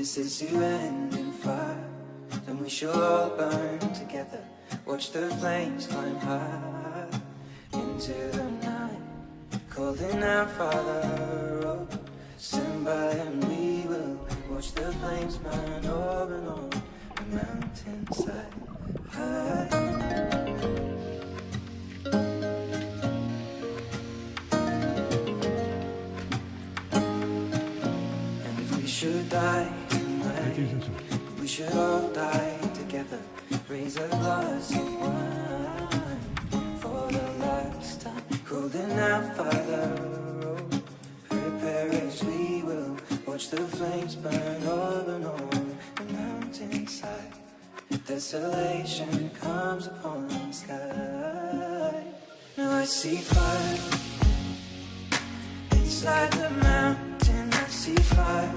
this is to end in fire, then we shall all burn together. Watch the flames climb high into the night, calling out, Father, oh, stand by and we will watch the flames burn over and on the mountainside. And if we should die tonight, we should all die together. Raise a glass of wine for the last time, calling out, Father, oh, prepare as we will watch the flames burn over and on the mountainside. Desolation comes upon the sky. Now I see fire inside the mountain. I see fire